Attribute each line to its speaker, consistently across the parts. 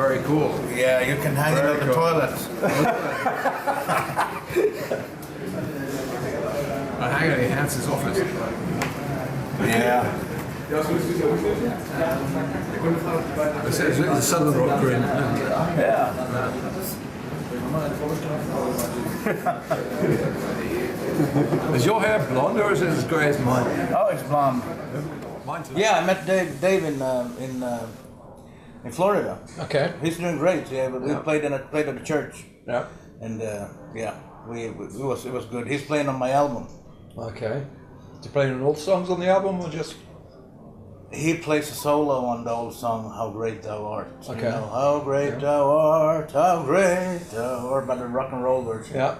Speaker 1: very cool.
Speaker 2: Yeah, you can hang it on the toilets.
Speaker 1: I hang it in Hans's office.
Speaker 2: Yeah.
Speaker 1: It's a Southern Rock grin.
Speaker 2: Yeah.
Speaker 1: Is your hair blonde or is it as grey as mine?
Speaker 2: Oh, it's blonde.
Speaker 1: Mine too.
Speaker 2: Yeah, I met Dave in Florida.
Speaker 1: Okay.
Speaker 2: He's doing great. Yeah, but we played at the church.
Speaker 1: Yeah.
Speaker 2: And yeah, it was good. He's playing on my album.
Speaker 1: Okay. Is he playing all the songs on the album or just?
Speaker 2: He plays a solo on the old song "How Great Thou Art."
Speaker 1: Okay.
Speaker 2: You know, how great thou art, how great thou art, by the rock and roll version.
Speaker 1: Yeah.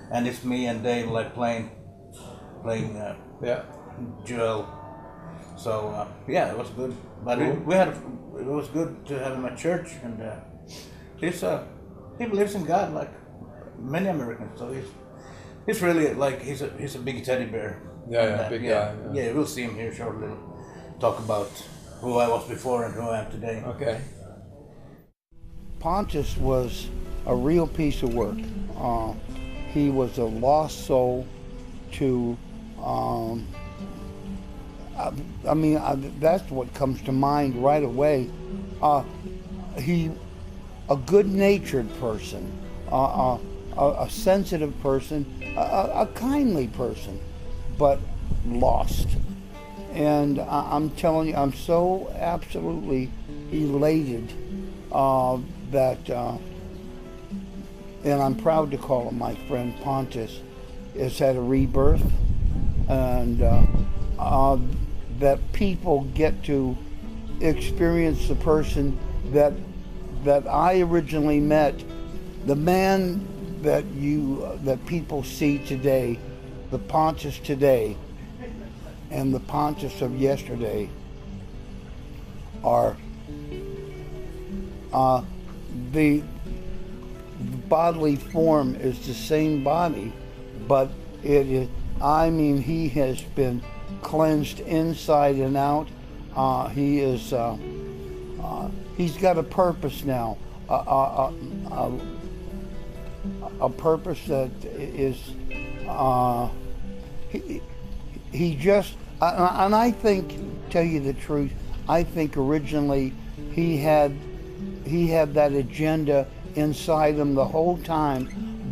Speaker 2: And it's me and Dave like playing
Speaker 1: Yeah.
Speaker 2: Joel. So yeah, it was good. But
Speaker 1: Cool.
Speaker 2: it was good to have him at church, and he believes in God like many Americans. So he's really like he's a big teddy bear.
Speaker 1: Yeah, big guy.
Speaker 2: Yeah, we'll see him here shortly. Talk about who I was before and who I am today.
Speaker 1: Okay.
Speaker 3: Pontus was a real piece of work. He was a lost soul to, that's what comes to mind right away. He, a good-natured person, a sensitive person, a kindly person, but lost. And I'm telling you, I'm so absolutely elated that, and I'm proud to call him my friend Pontus, has had a rebirth, and that people get to experience the person that I originally met, the man that people see today, the Pontus today, and the Pontus of yesterday are the bodily form is the same body, but it is, he has been cleansed inside and out. He is he's got a purpose now, a purpose that is he just, and I think, tell you the truth, I think originally he had that agenda inside him the whole time,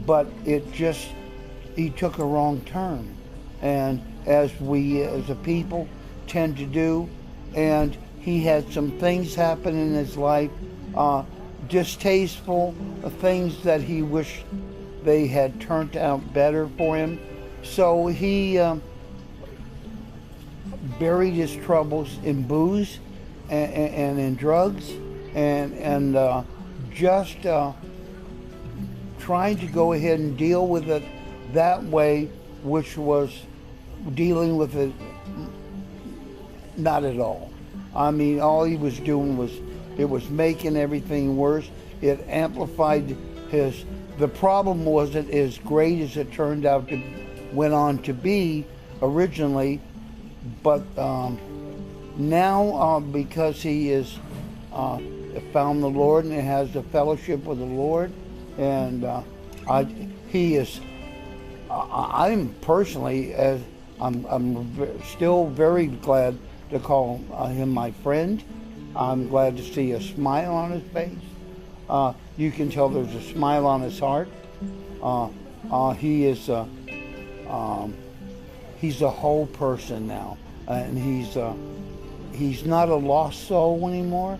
Speaker 3: but he took a wrong turn, and as we as a people tend to do, and he had some things happen in his life, distasteful things that he wished they had turned out better for him, so he buried his troubles in booze and in drugs and just trying to go ahead and deal with it that way, which was dealing with it not at all. All he was doing was making everything worse. It amplified the problem wasn't as great as it turned out to went on to be originally, but now because he is found the Lord and has a fellowship with the Lord, and I'm personally, I'm still very glad to call him my friend. I'm glad to see a smile on his face. You can tell there's a smile on his heart. He's a whole person now, and he's not a lost soul anymore.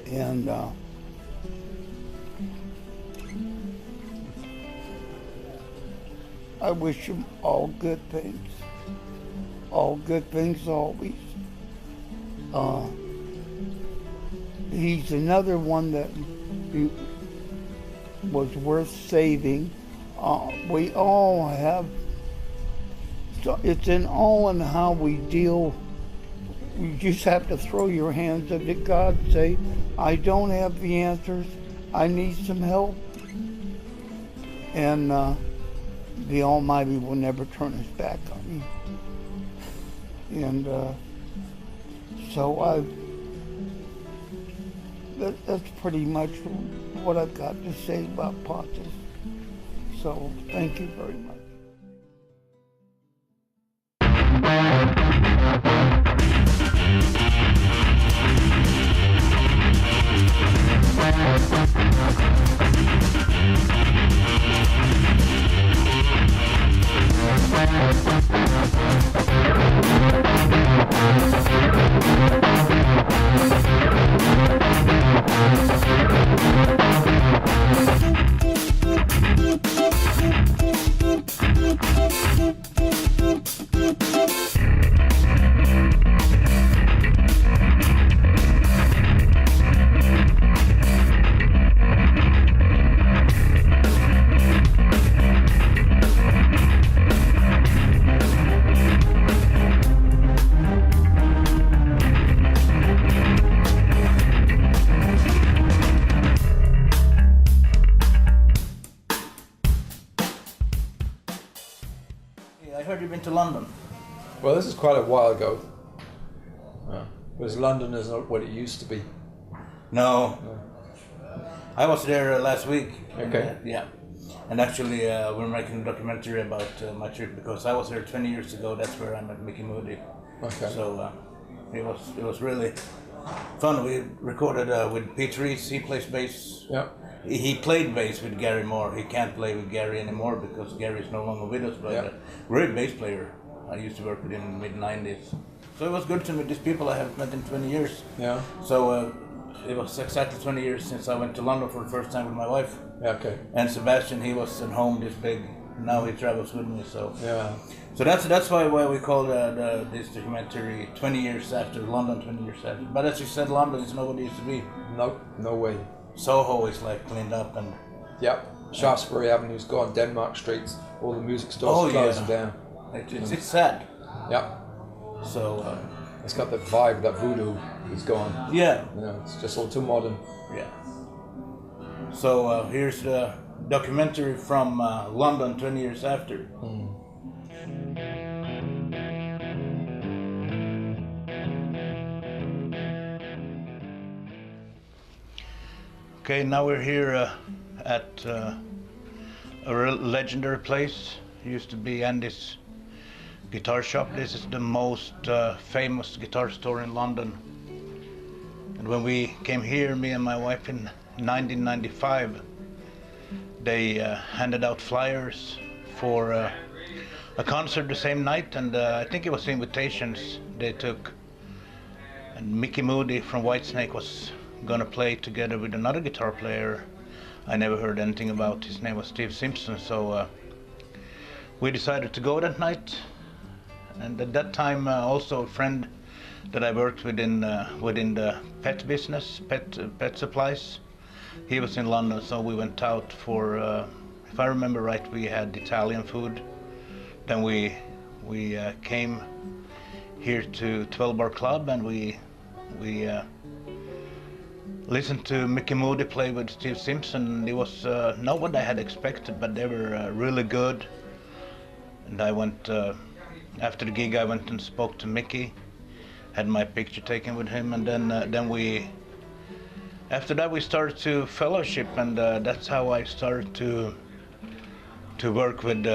Speaker 3: And I wish him all good things always. He's another one that was worth saving. We all have, it's all in how we deal. You just have to throw your hands up to God and say, I don't have the answers, I need some help. And the Almighty will never turn his back on you. And so that's pretty much what I've got to say about Pontus. So thank you very much.
Speaker 2: I heard you've been to London.
Speaker 1: Well, this is quite a while ago. Because London is not what it used to be.
Speaker 2: No. I was there last week.
Speaker 1: Okay.
Speaker 2: Yeah. And actually, we're making a documentary about my trip because I was there 20 years ago. That's where I met Micky Moody.
Speaker 1: Okay.
Speaker 2: So it was really fun. We recorded with Pete Rees. He plays bass.
Speaker 1: Yeah.
Speaker 2: He played bass with Gary Moore. He can't play with Gary anymore because Gary's no longer with us. But great bass player. I used to work with him in the mid-90s. So it was good to meet these people I haven't met in 20 years.
Speaker 1: Yeah.
Speaker 2: So it was exactly 20 years since I went to London for the first time with my wife.
Speaker 1: Yeah, okay.
Speaker 2: And Sebastian, he was at home this big. Now he travels with me. So
Speaker 1: Yeah.
Speaker 2: so that's why we call this documentary 20 years after London, 20 years after. But as you said, London is not what it used to be.
Speaker 1: No, no way.
Speaker 2: Soho is like cleaned up and.
Speaker 1: Yep. Shaftesbury Avenue's gone, Denmark Streets, all the music stores closing down.
Speaker 2: It's sad.
Speaker 1: Yep.
Speaker 2: So.
Speaker 1: It's got that vibe, that voodoo is gone.
Speaker 2: Yeah.
Speaker 1: You know, it's just all too modern.
Speaker 2: Yeah. So here's the documentary from London 20 years after. Okay, now we're here at a legendary place. It used to be Andy's guitar shop. This is the most famous guitar store in London. And when we came here, me and my wife, in 1995, they handed out flyers for a concert the same night, and I think it was invitations they took. And Micky Moody from Whitesnake was gonna play together with another guitar player I never heard anything about. His name was Steve Simpson, so we decided to go that night. And at that time, also a friend that I worked with within the pet business, pet supplies, he was in London, so we went out for, if I remember right, we had Italian food. Then we came here to 12 Bar Club, and we listened to Micky Moody play with Steve Simpson. It was not what I had expected, but they were really good. And I went, after the gig, I went and spoke to Micky, had my picture taken with him, and then we, after that we started to fellowship, and that's how I started to work with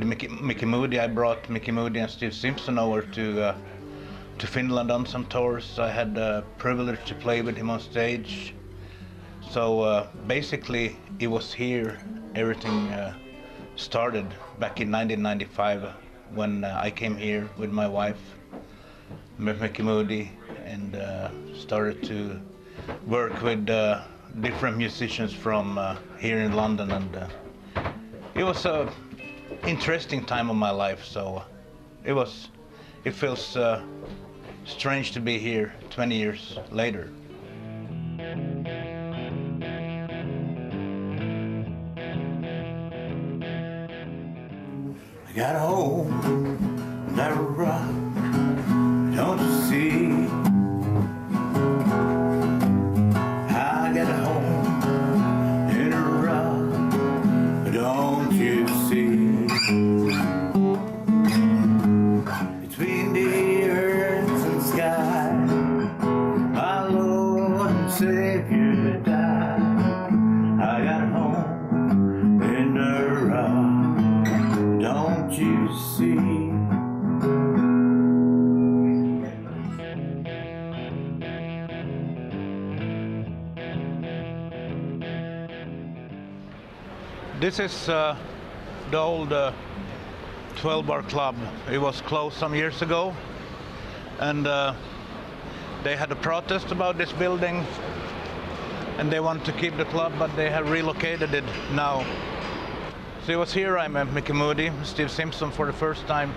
Speaker 2: Micky Moody. I brought Micky Moody and Steve Simpson over to Finland on some tours. I had the privilege to play with him on stage. So basically, it was here everything started back in 1995 when I came here with my wife, met Micky Moody, and started to work with different musicians from here in London. And it was an interesting time of my life. So it feels strange to be here 20 years later. I got home, that rock, don't you see? I got home in a rock, don't you see? Between the earth and sky, my Lord and Savior This is the old 12-bar club. It was closed some years ago, and they had a protest about this building, and they want to keep the club, but they have relocated it now. So it was here I met Micky Moody, Steve Simpson for the first time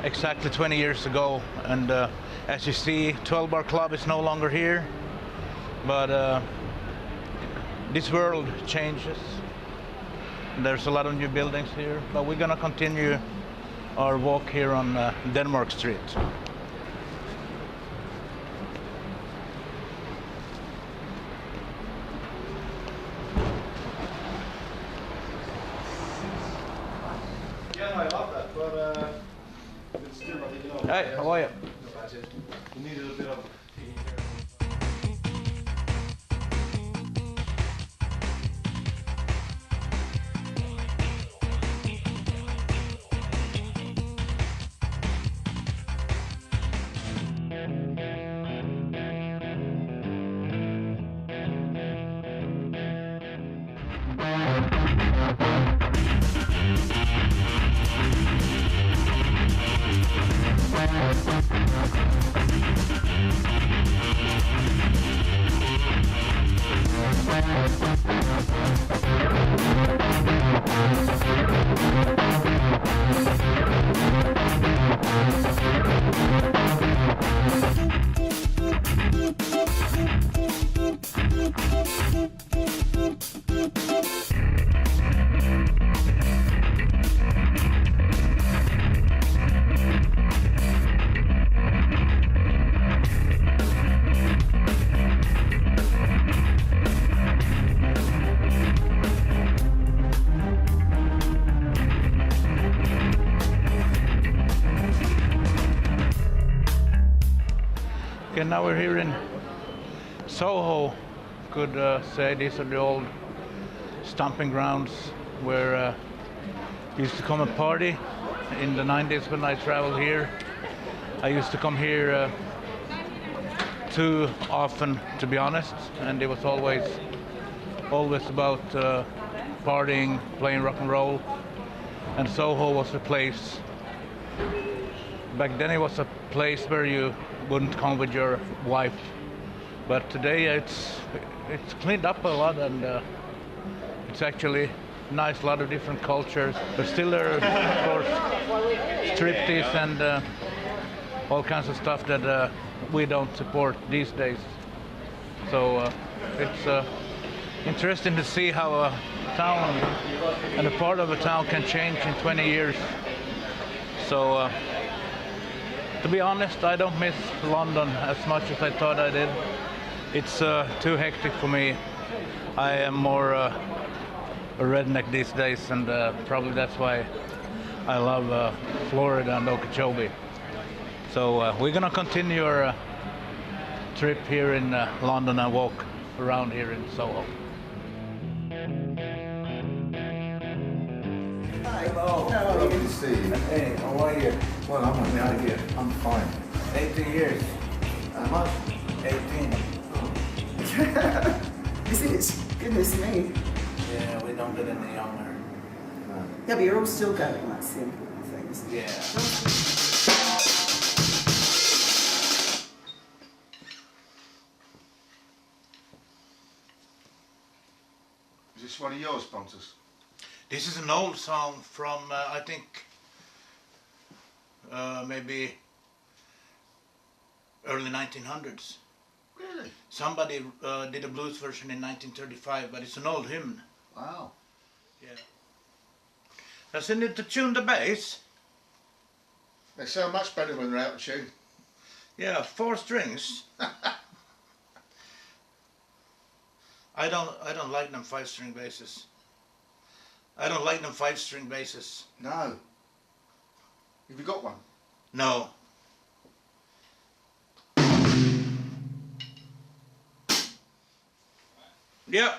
Speaker 2: exactly 20 years ago, and as you see, 12-bar club is no longer here, but this world changes. There's a lot of new buildings here, but we're gonna continue our walk here on Denmark Street.
Speaker 4: Yeah, I love that, but it's still not enough.
Speaker 2: Hey, how are you?
Speaker 4: We need a bit of.
Speaker 2: Okay, now we're here in Soho. Could say these are the old stomping grounds where used to come and party in the 90s when I traveled here. I used to come here too often, to be honest, and it was always about partying, playing rock and roll, and Soho was a place. Back then it was a place where you wouldn't come with your wife, but today it's cleaned up a lot, and it's actually nice, a lot of different cultures, but still there are, of course, striptease and all kinds of stuff that we don't support these days. So it's interesting to see how a town and a part of a town can change in 20 years. So to be honest, I don't miss London as much as I thought I did. It's too hectic for me. I am more a redneck these days, and probably that's why I love Florida and Okeechobee. So we're gonna continue our trip here in London and walk around here in Soho.
Speaker 5: Hello. Hello. Good to see you.
Speaker 6: Hey, how are you?
Speaker 5: Well, I'm out here. I'm fine.
Speaker 6: 18 years.
Speaker 5: How much?
Speaker 6: 18.
Speaker 7: Is it? Goodness me.
Speaker 6: Yeah, we don't get any younger.
Speaker 7: Yeah, but you're all still going. That's the important thing, isn't it?
Speaker 6: Yeah.
Speaker 5: Is this one of yours, Pontus?
Speaker 2: This is an old song from, I think, maybe early 1900s.
Speaker 5: Really?
Speaker 2: Somebody did a blues version in 1935, but it's an old hymn.
Speaker 5: Wow.
Speaker 2: Yeah. Doesn't it to tune the bass?
Speaker 5: They sound much better when they're out of tune.
Speaker 2: Yeah, 4 strings. I don't like them 5-string basses. I don't like them 5-string basses.
Speaker 5: No. Have you got one?
Speaker 2: No. Yep.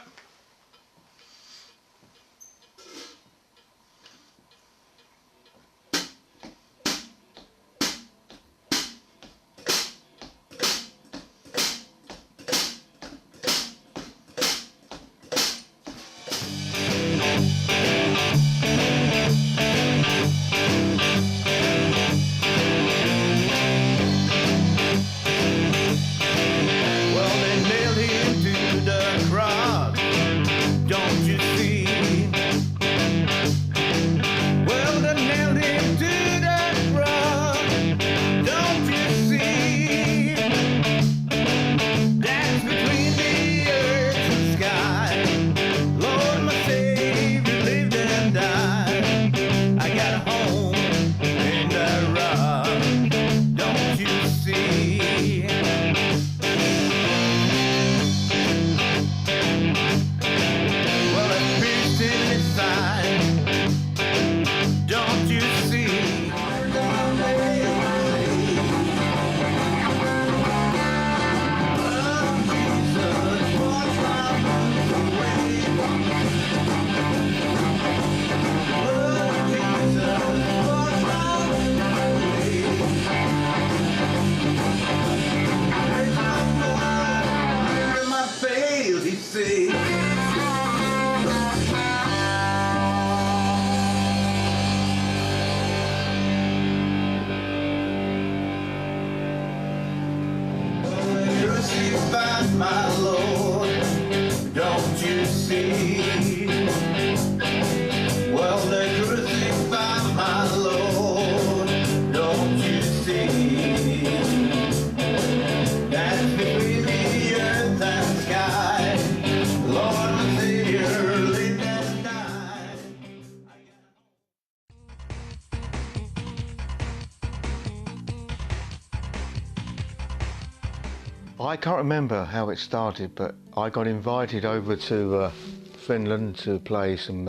Speaker 8: I can't remember how it started, but I got invited over to Finland to play some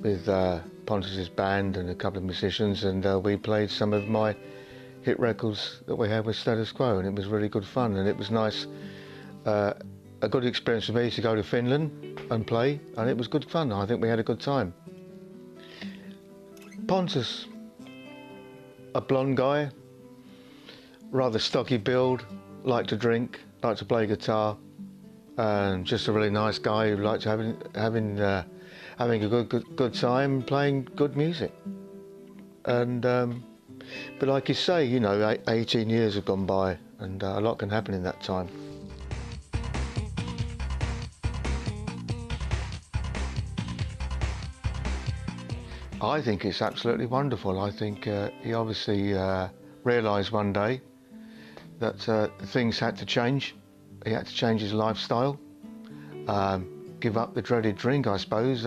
Speaker 8: with Pontus's band and a couple of musicians, and we played some of my hit records that we had with Status Quo, and it was really good fun, and it was nice, a good experience for me to go to Finland and play, and it was good fun. I think we had a good time. Pontus, a blonde guy, rather stocky build, liked to drink, liked to play guitar, and just a really nice guy who liked having a good time playing good music. And but like you say, you know, 18 years have gone by, and a lot can happen in that time. I think it's absolutely wonderful. I think he obviously realised one day that things had to change. He had to change his lifestyle, give up the dreaded drink, I suppose,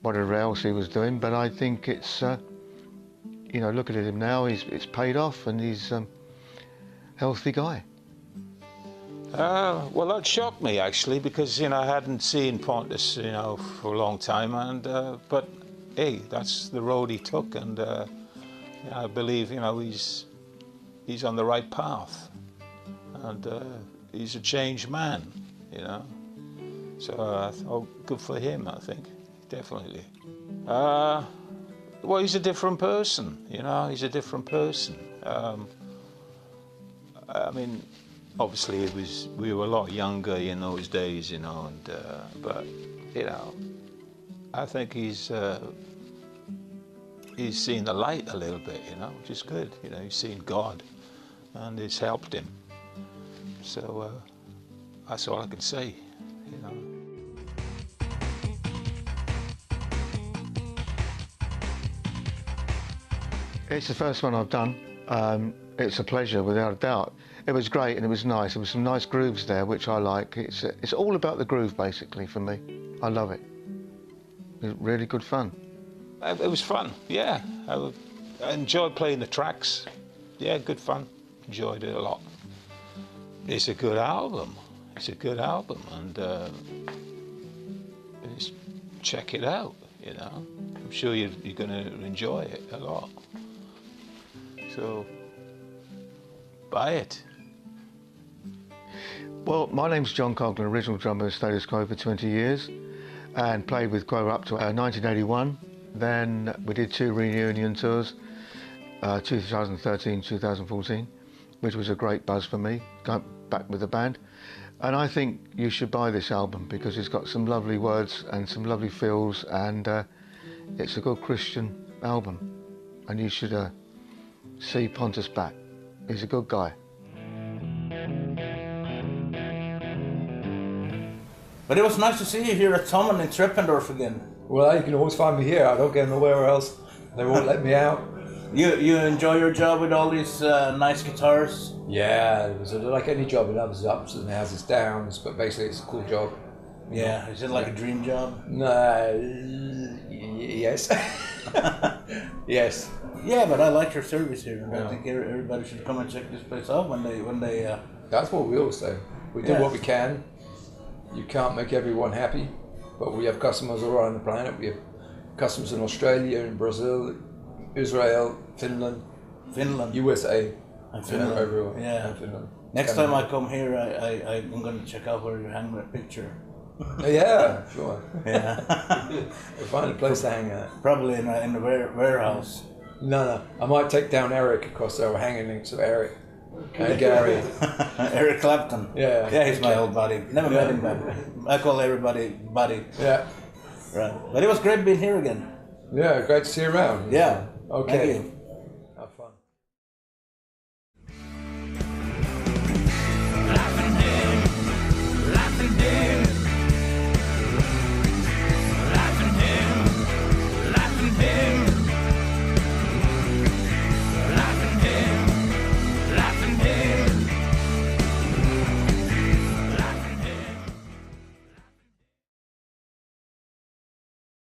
Speaker 8: whatever else he was doing. But I think it's, you know, looking at him now, it's paid off, and he's a healthy guy.
Speaker 9: Well, that shocked me actually, because you know I hadn't seen Pontus, you know, for a long time, and but hey, that's the road he took, and I believe, you know, he's on the right path, and he's a changed man, you know. So I thought, good for him, I think, definitely. Well, he's a different person, you know. He's a different person. I mean, obviously, we were a lot younger in those days, you know, and but you know, I think he's seen the light a little bit, you know, which is good. You know, he's seen God, and it's helped him. So that's all I can say, you know.
Speaker 8: It's the first one I've done. It's a pleasure, without a doubt. It was great and it was nice. There were some nice grooves there, which I like. It's all about the groove, basically, for me. I love it. It was really good fun.
Speaker 9: It was fun, yeah. I enjoyed playing the tracks. Yeah, good fun. Enjoyed it a lot. It's a good album. It's a good album, and just check it out, you know. I'm sure you're going to enjoy it a lot. So, buy it.
Speaker 8: Well, my name's John Coghlan, original drummer of Status Quo for 20 years, and played with Quo up to 1981. Then we did 2 reunion tours, 2013, 2014, which was a great buzz for me, going back with the band. And I think you should buy this album because it's got some lovely words and some lovely feels, and it's a good Christian album. And you should see Pontus back. He's a good guy.
Speaker 6: But it was nice to see you here at Thomann in Treppendorf again.
Speaker 1: Well, you can always find me here. I don't go nowhere else. They won't let me out.
Speaker 6: You enjoy your job with all these nice guitars?
Speaker 1: Yeah, it was like any job. It has its ups and it has its downs, but basically it's a cool job.
Speaker 6: Yeah, is it like a dream job?
Speaker 1: No, yes. Yes.
Speaker 6: Yeah, but I like your service here, and I think everybody should come and check this place out when they.
Speaker 1: That's what we always say. We do what we can. You can't make everyone happy, but we have customers all around the planet. We have customers in Australia, in Brazil, Israel, Finland, USA,
Speaker 6: and Finland.
Speaker 1: Everywhere.
Speaker 6: Yeah.
Speaker 1: And Finland.
Speaker 6: Next time I come here, I'm going to check out where you hang that picture.
Speaker 1: Yeah, sure.
Speaker 6: Yeah.
Speaker 1: We'll find a place to hang at.
Speaker 6: Probably in the warehouse.
Speaker 1: No. I might take down Eric because they were hanging next to Eric. And Gary.
Speaker 6: Eric Clapton.
Speaker 1: Yeah.
Speaker 6: Yeah, he's my old buddy. Never met him, but I call everybody buddy.
Speaker 1: Yeah.
Speaker 6: Right. But it was great being here again.
Speaker 1: Yeah, great to see you around.
Speaker 6: Yeah.
Speaker 1: Okay.
Speaker 6: Thank you.